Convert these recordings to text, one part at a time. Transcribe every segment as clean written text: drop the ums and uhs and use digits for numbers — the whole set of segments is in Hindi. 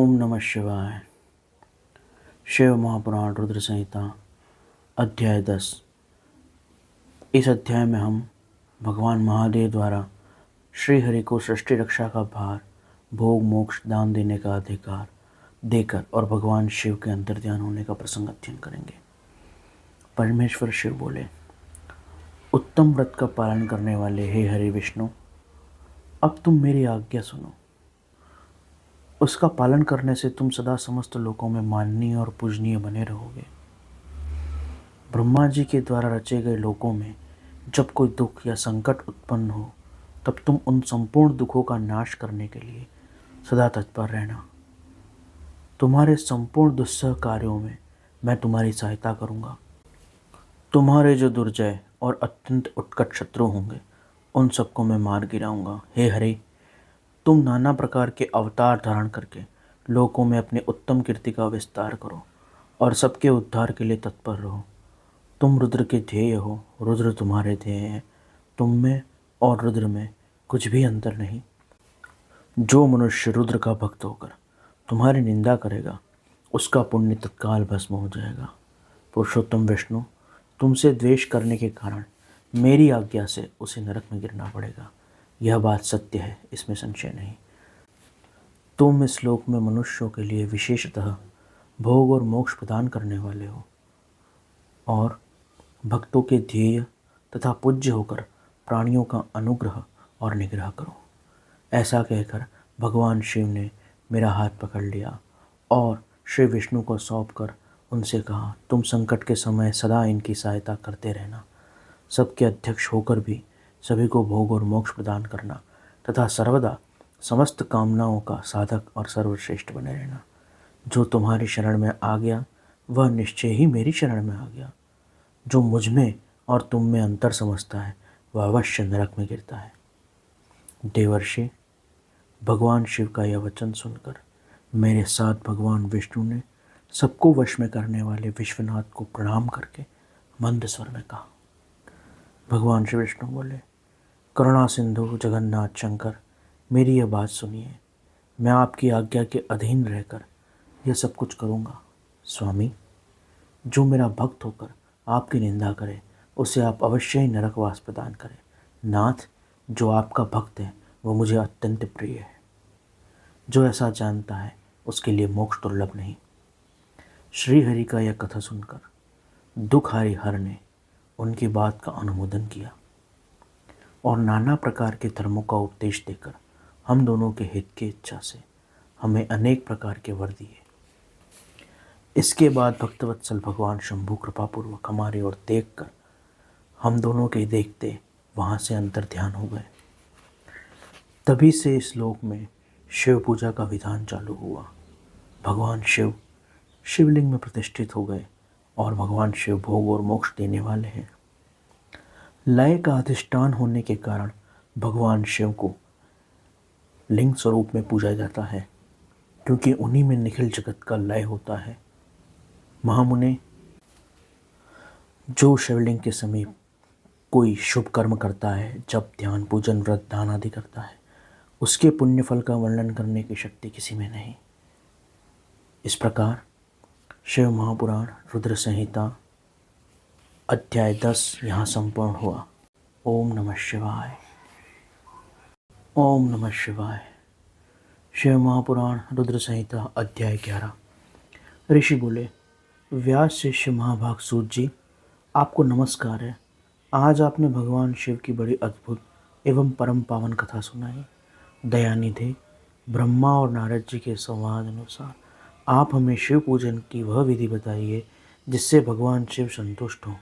ओम नमः शिवाय। शिव महापुराण रुद्र संहिता अध्याय 10। इस अध्याय में हम भगवान महादेव द्वारा श्री हरि को सृष्टि रक्षा का भार, भोग, मोक्ष, दान देने का अधिकार देकर और भगवान शिव के अंतर्ध्यान होने का प्रसंग अध्ययन करेंगे। परमेश्वर शिव बोले, उत्तम व्रत का पालन करने वाले हे हरि विष्णु, अब तुम मेरी आज्ञा सुनो। उसका पालन करने से तुम सदा समस्त लोकों में माननीय और पूजनीय बने रहोगे। ब्रह्मा जी के द्वारा रचे गए लोकों में जब कोई दुख या संकट उत्पन्न हो, तब तुम उन संपूर्ण दुखों का नाश करने के लिए सदा तत्पर रहना। तुम्हारे संपूर्ण दुस्सह कार्यों में मैं तुम्हारी सहायता करूँगा। तुम्हारे जो दुर्जय और अत्यंत उत्कट शत्रु होंगे, उन सबको मैं मार गिराऊंगा। हे हरि, तुम नाना प्रकार के अवतार धारण करके लोकों में अपने उत्तम कीर्ति का विस्तार करो और सबके उद्धार के लिए तत्पर रहो। तुम रुद्र के ध्येय हो, रुद्र तुम्हारे ध्येय हैं। तुम में और रुद्र में कुछ भी अंतर नहीं। जो मनुष्य रुद्र का भक्त होकर तुम्हारी निंदा करेगा, उसका पुण्य तत्काल भस्म हो जाएगा। पुरुषोत्तम विष्णु, तुमसे द्वेष करने के कारण मेरी आज्ञा से उसे नरक में गिरना पड़ेगा। यह बात सत्य है, इसमें संशय नहीं। तुम इस श्लोक में मनुष्यों के लिए विशेषतः भोग और मोक्ष प्रदान करने वाले हो और भक्तों के ध्येय तथा पूज्य होकर प्राणियों का अनुग्रह और निग्रह करो। ऐसा कहकर भगवान शिव ने मेरा हाथ पकड़ लिया और श्री विष्णु को सौंपकर उनसे कहा, तुम संकट के समय सदा इनकी सहायता करते रहना। सबके अध्यक्ष होकर भी सभी को भोग और मोक्ष प्रदान करना तथा सर्वदा समस्त कामनाओं का साधक और सर्वश्रेष्ठ बने रहना। जो तुम्हारी शरण में आ गया, वह निश्चय ही मेरी शरण में आ गया। जो मुझ में और तुम में अंतर समझता है, वह अवश्य नरक में गिरता है। देवर्षि, भगवान शिव का यह वचन सुनकर मेरे साथ भगवान विष्णु ने सबको वश में करने वाले विश्वनाथ को प्रणाम करके मंद स्वर में कहा। भगवान श्री विष्णु बोले, करुणा सिंधु जगन्नाथ शंकर, मेरी यह बात सुनिए। मैं आपकी आज्ञा के अधीन रहकर यह सब कुछ करूँगा। स्वामी, जो मेरा भक्त होकर आपकी निंदा करे, उसे आप अवश्य ही नरकवास प्रदान करें। नाथ, जो आपका भक्त है वह मुझे अत्यंत प्रिय है। जो ऐसा जानता है, उसके लिए मोक्ष दुर्लभ नहीं। श्री हरि का यह कथा सुनकर दुखहारी हर ने उनकी बात का अनुमोदन किया और नाना प्रकार के धर्मों का उपदेश देकर हम दोनों के हित की इच्छा से हमें अनेक प्रकार के वर दिए। इसके बाद भक्तवत्सल भगवान शंभु कृपापूर्वक हमारी ओर देखकर हम दोनों के देखते वहाँ से अंतर ध्यान हो गए। तभी से इस लोक में शिव पूजा का विधान चालू हुआ। भगवान शिव शिवलिंग में प्रतिष्ठित हो गए और भगवान शिव भोग और मोक्ष देने वाले हैं। लय का अधिष्ठान होने के कारण भगवान शिव को लिंग स्वरूप में पूजा जाता है, क्योंकि उन्हीं में निखिल जगत का लय होता है। महामुने, जो शिवलिंग के समीप कोई शुभ कर्म करता है, जब ध्यान, पूजन, व्रत, दान आदि करता है, उसके पुण्य फल का वर्णन करने की शक्ति किसी में नहीं। इस प्रकार शिव महापुराण रुद्र संहिता अध्याय 10 यहाँ संपूर्ण हुआ। ओम नमः शिवाय। ओम नमः शिवाय। शिव महापुराण रुद्र संहिता अध्याय 11। ऋषि बोले, व्यास शिष्य महाभाग सूत जी, आपको नमस्कार है। आज आपने भगवान शिव की बड़ी अद्भुत एवं परम पावन कथा सुनाई। दयानिधि, ब्रह्मा और नारद जी के संवाद अनुसार आप हमें शिव पूजन की वह विधि बताइए जिससे भगवान शिव संतुष्ट हों।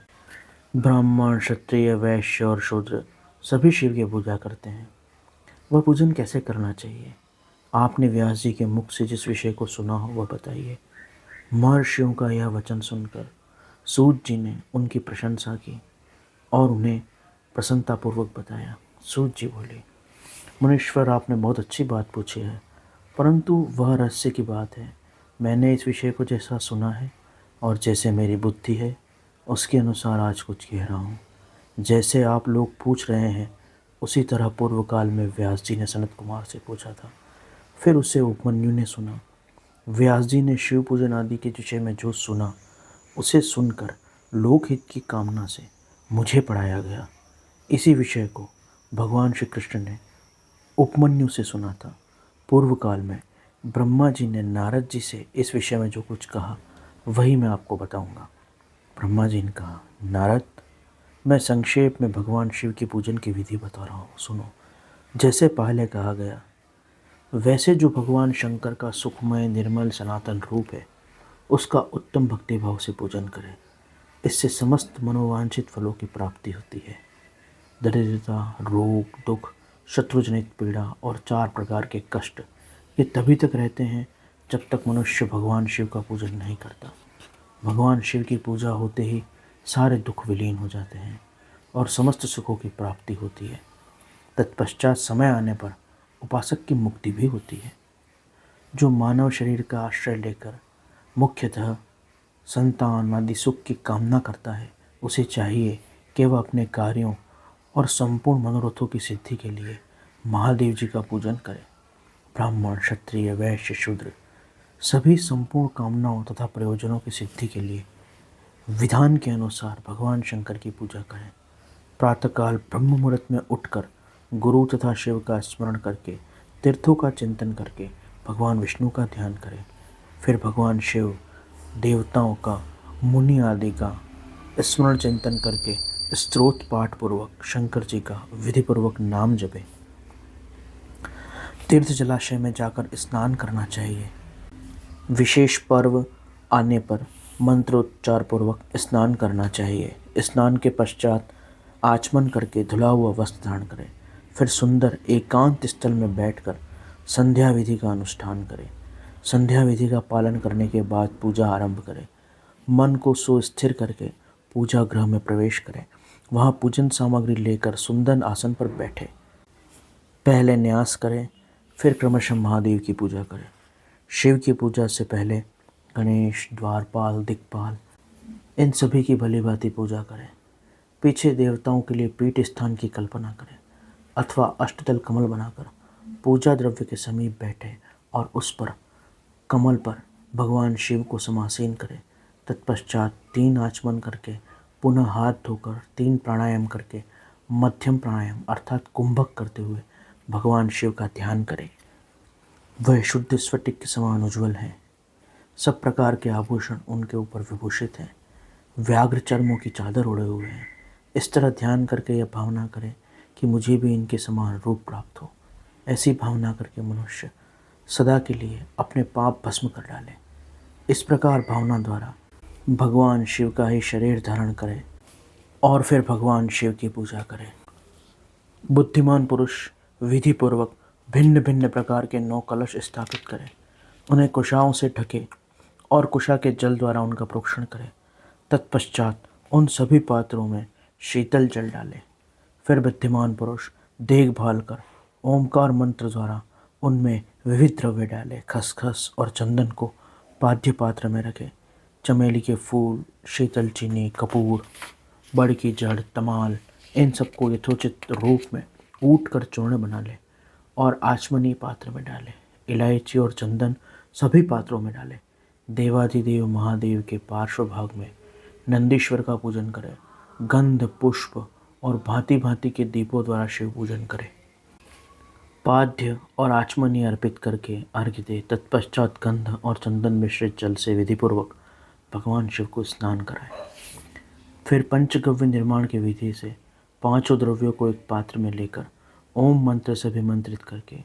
ब्राह्मण, क्षत्रिय, वैश्य और शूद्र सभी शिव की पूजा करते हैं। वह पूजन कैसे करना चाहिए? आपने व्यास जी के मुख से जिस विषय को सुना हो वह बताइए। महर्षियों का यह वचन सुनकर सूत जी ने उनकी प्रशंसा की और उन्हें प्रसन्नतापूर्वक बताया। सूत जी बोले, मुनीश्वर, आपने बहुत अच्छी बात पूछी है, परंतु वह रहस्य की बात है। मैंने इस विषय को जैसा सुना है और जैसे मेरी बुद्धि है, उसके अनुसार आज कुछ कह रहा हूँ। जैसे आप लोग पूछ रहे हैं, उसी तरह पूर्व काल में व्यास जी ने सनत कुमार से पूछा था। फिर उसे उपमन्यु ने सुना। व्यास जी ने शिव पूजन आदि के विषय में जो सुना उसे सुनकर लोकहित की कामना से मुझे पढ़ाया गया। इसी विषय को भगवान श्री कृष्ण ने उपमन्यु से सुना था। पूर्व काल में ब्रह्मा जी ने नारद जी से इस विषय में जो कुछ कहा वही मैं आपको बताऊंगा। ब्रह्मा जी ने कहा, नारद, मैं संक्षेप में भगवान शिव की पूजन की विधि बता रहा हूँ, सुनो। जैसे पहले कहा गया वैसे जो भगवान शंकर का सुखमय निर्मल सनातन रूप है उसका उत्तम भक्तिभाव से पूजन करें। इससे समस्त मनोवांछित फलों की प्राप्ति होती है। दरिद्रता, रोग, दुख, शत्रुजनित पीड़ा और 4 प्रकार के कष्ट ये तभी तक रहते हैं जब तक मनुष्य भगवान शिव का पूजन नहीं करता। भगवान शिव की पूजा होते ही सारे दुख विलीन हो जाते हैं और समस्त सुखों की प्राप्ति होती है। तत्पश्चात समय आने पर उपासक की मुक्ति भी होती है। जो मानव शरीर का आश्रय लेकर मुख्यतः संतान आदि सुख की कामना करता है उसे चाहिए कि वह अपने कार्यों और संपूर्ण मनोरथों की सिद्धि के लिए महादेव जी का पूजन करे। ब्राह्मण, क्षत्रिय, वैश्य, शूद्र सभी संपूर्ण कामनाओं तथा प्रयोजनों की सिद्धि के लिए विधान के अनुसार भगवान शंकर की पूजा करें। प्रातःकाल ब्रह्म मुहूर्त में उठकर गुरु तथा शिव का स्मरण करके तीर्थों का चिंतन करके भगवान विष्णु का ध्यान करें। फिर भगवान शिव, देवताओं का, मुनि आदि का स्मरण चिंतन करके स्तोत्र पाठ पूर्वक शंकर जी का विधिपूर्वक नाम जपें। तीर्थ जलाशय में जाकर स्नान करना चाहिए। विशेष पर्व आने पर मंत्रोच्चार पूर्वक स्नान करना चाहिए। स्नान के पश्चात आचमन करके धुला हुआ वस्त्र धारण करें। फिर सुंदर एकांत स्थल में बैठकर संध्या विधि का अनुष्ठान करें। संध्या विधि का पालन करने के बाद पूजा आरंभ करें। मन को सुस्थिर करके पूजा गृह में प्रवेश करें। वहाँ पूजन सामग्री लेकर सुंदर आसन पर बैठे पहले न्यास करें, फिर क्रमशः महादेव की पूजा करें। शिव की पूजा से पहले गणेश, द्वारपाल, दिक्पाल इन सभी की भली भांति पूजा करें। पीछे देवताओं के लिए पीठ स्थान की कल्पना करें अथवा अष्टदल कमल बनाकर पूजा द्रव्य के समीप बैठे और उस पर कमल पर भगवान शिव को समासीन करें। तत्पश्चात 3 आचमन करके पुनः हाथ धोकर 3 प्राणायाम करके मध्यम प्राणायाम अर्थात कुंभक करते हुए भगवान शिव का ध्यान करें। वह शुद्ध स्फटिक के समान उज्ज्वल हैं। सब प्रकार के आभूषण उनके ऊपर विभूषित हैं। व्याघ्र चर्मों की चादर ओढ़े हुए हैं। इस तरह ध्यान करके यह भावना करें कि मुझे भी इनके समान रूप प्राप्त हो। ऐसी भावना करके मनुष्य सदा के लिए अपने पाप भस्म कर डाले। इस प्रकार भावना द्वारा भगवान शिव का ही शरीर धारण करें और फिर भगवान शिव की पूजा करें। बुद्धिमान पुरुष विधि पूर्वक भिन्न भिन्न प्रकार के 9 कलश स्थापित करें। उन्हें कुशाओं से ढके और कुशा के जल द्वारा उनका प्रोक्षण करें। तत्पश्चात उन सभी पात्रों में शीतल जल डालें। फिर बुद्धिमान पुरुष देखभाल कर ओमकार मंत्र द्वारा उनमें विविध द्रव्य डालें। खसखस और चंदन को पाद्य पात्र में रखें। चमेली के फूल, शीतल चीनी, कपूर, बड़ की जड़, तमाल इन सबको यथोचित रूप में ऊट कर चूर्ण बना लें और आचमनी पात्र में डालें। इलायची और चंदन सभी पात्रों में डालें। देवाधिदेव महादेव के पार्श्व भाग में नंदीश्वर का पूजन करें। गंध, पुष्प और भांति भांति के दीपों द्वारा शिव पूजन करें। पाद्य और आचमनी अर्पित करके अर्घ्य दे। तत्पश्चात गंध और चंदन मिश्रित जल से विधिपूर्वक भगवान शिव को स्नान कराएं। फिर पंचगव्य निर्माण की विधि से 5 द्रव्यों को एक पात्र में लेकर ओम मंत्र से अभिमंत्रित करके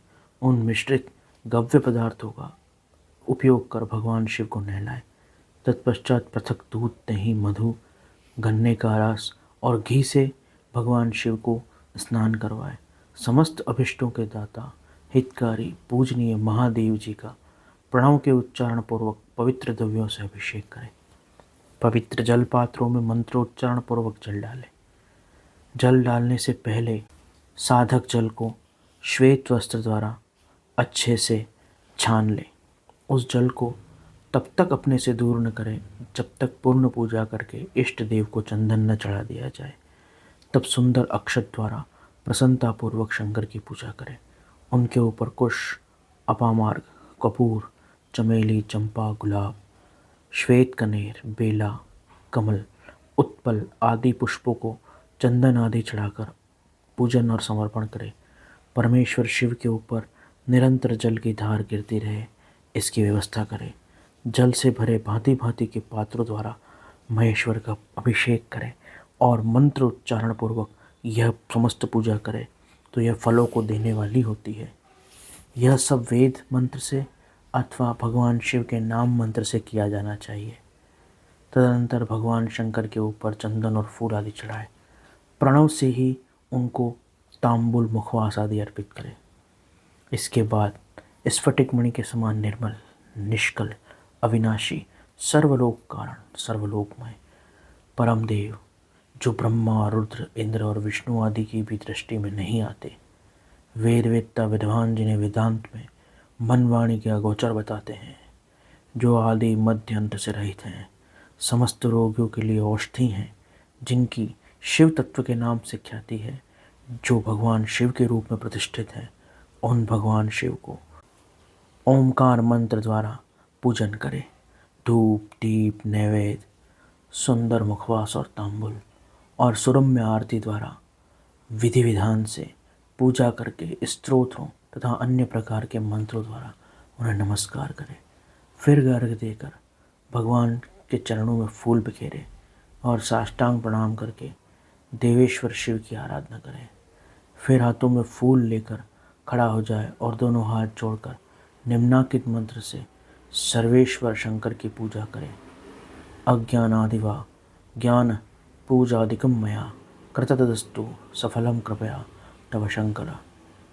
उन मिश्रित गव्य पदार्थों का उपयोग कर भगवान शिव को नहलाएं। तत्पश्चात पृथक दूध, दही, मधु, गन्ने का रस और घी से भगवान शिव को स्नान करवाएं। समस्त अभिष्टों के दाता, हितकारी, पूजनीय महादेव जी का प्रणव के उच्चारण पूर्वक पवित्र द्रव्यों से अभिषेक करें। पवित्र जल पात्रों में मंत्रोच्चारण पूर्वक जल डालें। जल डालने से पहले साधक जल को श्वेत वस्त्र द्वारा अच्छे से छान लें। उस जल को तब तक अपने से दूर न करें जब तक पूर्ण पूजा करके इष्ट देव को चंदन न चढ़ा दिया जाए। तब सुंदर अक्षत द्वारा प्रसन्नतापूर्वक शंकर की पूजा करें। उनके ऊपर कुश, अपामार्ग, कपूर, चमेली, चंपा, गुलाब, श्वेत कनेर, बेला, कमल, उत्पल आदि पुष्पों को चंदन आदि चढ़ाकर पूजन और समर्पण करें। परमेश्वर शिव के ऊपर निरंतर जल की धार गिरती रहे, इसकी व्यवस्था करें। जल से भरे भांति भांति के पात्रों द्वारा महेश्वर का अभिषेक करें और मंत्र उच्चारण पूर्वक यह समस्त पूजा करें, तो यह फलों को देने वाली होती है। यह सब वेद मंत्र से अथवा भगवान शिव के नाम मंत्र से किया जाना चाहिए। तदनंतर भगवान शंकर के ऊपर चंदन और फूल आदि चढ़ाए। प्रणव से ही उनको तांबुल, मुखवास आदि अर्पित करें। इसके बाद स्फटिक मणि के समान निर्मल, निष्कल, अविनाशी, सर्वलोक कारण, सर्वलोकमय परम देव, जो ब्रह्मा, रुद्र, इंद्र और विष्णु आदि की भी दृष्टि में नहीं आते, वेद वेत्ता विद्वान जिन्हें वेदांत में मन वाणी के अगोचर बताते हैं, जो आदि मध्य अंत से रहित हैं, समस्त रोगियों के लिए औषधि हैं, जिनकी शिव तत्व के नाम से ख्याति है, जो भगवान शिव के रूप में प्रतिष्ठित हैं, उन भगवान शिव को ओमकार मंत्र द्वारा पूजन करें। धूप, दीप, नैवेद्य, सुंदर मुखवास और तांबुल और सुरम्य आरती द्वारा विधि विधान से पूजा करके स्तोत्रों तथा अन्य प्रकार के मंत्रों द्वारा उन्हें नमस्कार करें। फिर अर्घ्य देकर भगवान के चरणों में फूल बिखेरें और साष्टांग प्रणाम करके देवेश्वर शिव की आराधना करें। फिर हाथों में फूल लेकर खड़ा हो जाए और दोनों हाथ जोड़कर निम्नांकित मंत्र से सर्वेश्वर शंकर की पूजा करें। अज्ञानादिवा ज्ञान पूजादिकं मया कृततदस्तु सफलम कृपया तव शंकर।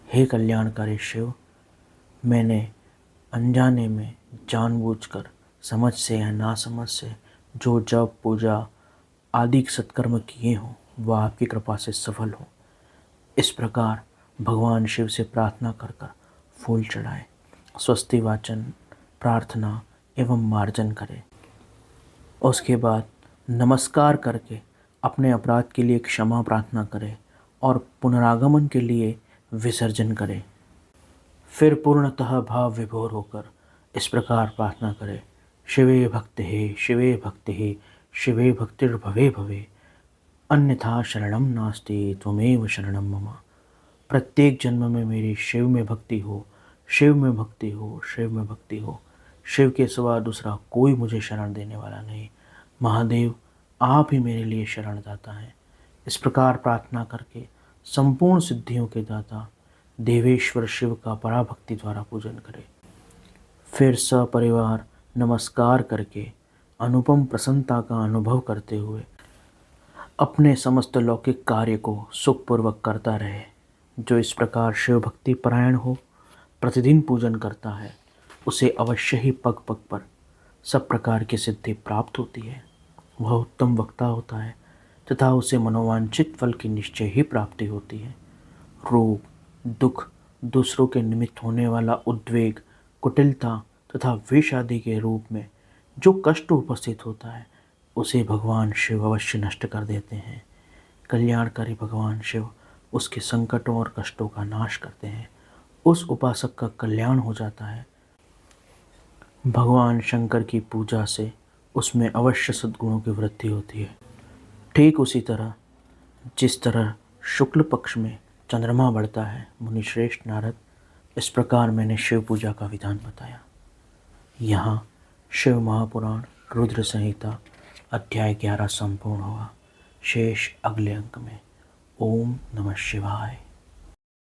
हे कल्याणकारी शिव, मैंने अनजाने में जानबूझकर, समझ से या नासमझ से जो जप, पूजा आदि सत्कर्म किए हों वह आपकी कृपा से सफल हो। इस प्रकार भगवान शिव से प्रार्थना कर कर फूल चढ़ाए, स्वस्ति वाचन, प्रार्थना एवं मार्जन करें। उसके बाद नमस्कार करके अपने अपराध के लिए क्षमा प्रार्थना करें और पुनरागमन के लिए विसर्जन करें। फिर पूर्णतः भाव विभोर होकर इस प्रकार प्रार्थना करें। शिवे भक्तिः, शिवे भक्तिः, शिवे भक्तिर्भवे भवे, अन्यथा शरणं नास्ति त्वमेव शरणं मम। प्रत्येक जन्म में मेरी शिव में भक्ति हो, शिव में भक्ति हो, शिव में भक्ति हो। शिव के सिवा दूसरा कोई मुझे शरण देने वाला नहीं। महादेव, आप ही मेरे लिए शरणदाता हैं। इस प्रकार प्रार्थना करके संपूर्ण सिद्धियों के दाता देवेश्वर शिव का पराभक्ति द्वारा पूजन करें। फिर सपरिवार नमस्कार करके अनुपम प्रसन्नता का अनुभव करते हुए अपने समस्त लौकिक कार्य को सुखपूर्वक करता रहे। जो इस प्रकार शिव भक्ति परायण हो, प्रतिदिन पूजन करता है, उसे अवश्य ही पग पग पर सब प्रकार की सिद्धि प्राप्त होती है। वह उत्तम वक्ता होता है तथा उसे मनोवांछित फल की निश्चय ही प्राप्ति होती है। रोग, दुख, दूसरों के निमित्त होने वाला उद्वेग, कुटिलता तथा विष आदि के रूप में जो कष्ट उपस्थित होता है, उसे भगवान शिव अवश्य नष्ट कर देते हैं। कल्याणकारी भगवान शिव उसके संकटों और कष्टों का नाश करते हैं। उस उपासक का कल्याण हो जाता है। भगवान शंकर की पूजा से उसमें अवश्य सद्गुणों की वृद्धि होती है। ठीक उसी तरह जिस तरह शुक्ल पक्ष में चंद्रमा बढ़ता है, मुनिश्रेष्ठ नारद, इस प्रकार मैंने शिव पूजा का विधान बताया। यहाँ शिव महापुराण रुद्र संहिता अध्याय 11 संपूर्ण हुआ। शेष अगले अंक में। ओम नमः शिवाय।